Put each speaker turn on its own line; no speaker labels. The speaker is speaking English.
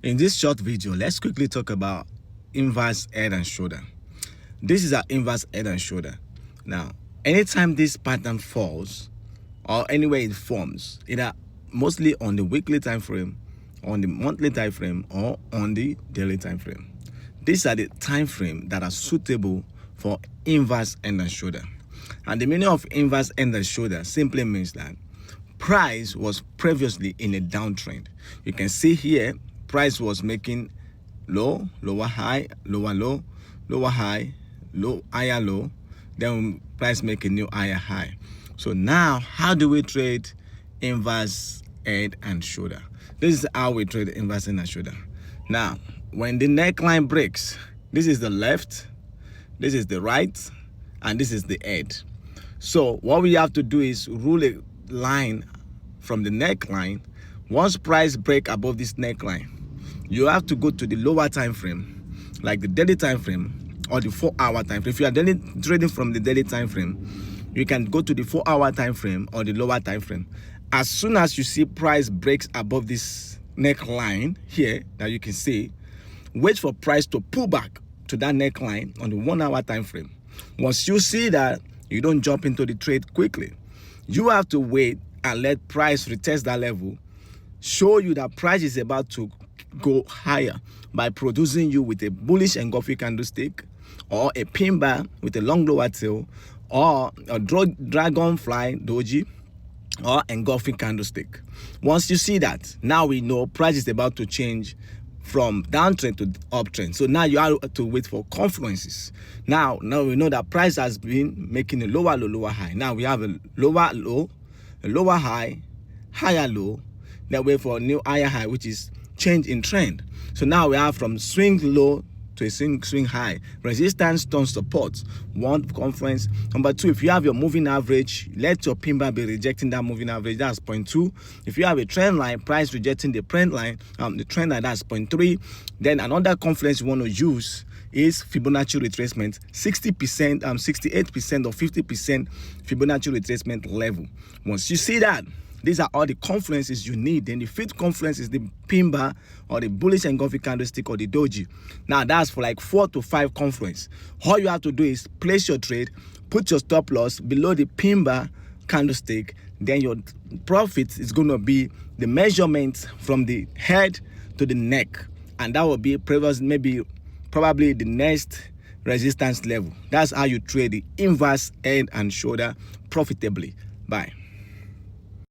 In this short video, let's quickly talk about inverse head and shoulder. This is our inverse head and shoulder. Now, anytime this pattern falls or anywhere it forms, either mostly on the weekly time frame, on the monthly time frame, or on the daily time frame. These are the time frame that are suitable for inverse head and shoulder. And the meaning of inverse head and shoulder simply means that price was previously in a downtrend. You can see here, price was making low, lower high, lower low, lower high, low, higher low, then price make a new higher high. So now, how do we trade inverse head and shoulder? This is how we trade inverse head and shoulder. Now, when the neckline breaks, this is the left, this is the right, and this is the head. So what we have to do is rule a line from the neckline. Once price break above this neckline, you have to go to the lower time frame, like the daily time frame or the 4-hour time frame. If you are trading from the daily time frame, you can go to the 4-hour time frame or the lower time frame. As soon as you see price breaks above this neckline here that you can see, wait for price to pull back to that neckline on the 1-hour time frame. Once you see that, you don't jump into the trade quickly. You have to wait and let price retest that level, show you that price is about to go higher by producing you with a bullish engulfing candlestick, or a pin bar with a long lower tail, or a dragonfly doji, or engulfing candlestick. Once you see that, now we know price is about to change from downtrend to uptrend. So now you have to wait for confluences. Now we know that price has been making a lower low, lower high. Now we have a lower low, a lower high, higher low, then wait for a new higher high, which is change in trend. So now we have from swing low to a swing high, resistance turns support. One, confluence. Number two, if you have your moving average, let your pin bar be rejecting that moving average. That's 0.2. If you have a trend line, price rejecting the trend line, that's 0.3. Then another confluence you want to use is Fibonacci retracement, 60%, 68% or 50% Fibonacci retracement level. Once you see that, these are all the confluences you need. Then the fifth confluence is the pin bar or the bullish engulfing candlestick or the doji. Now that's for like 4 to 5 confluence. All you have to do is place your trade, put your stop loss below the pin bar candlestick. Then your profit is going to be the measurement from the head to the neck, and that will be probably the next resistance level. That's how you trade the inverse head and shoulder profitably. Bye.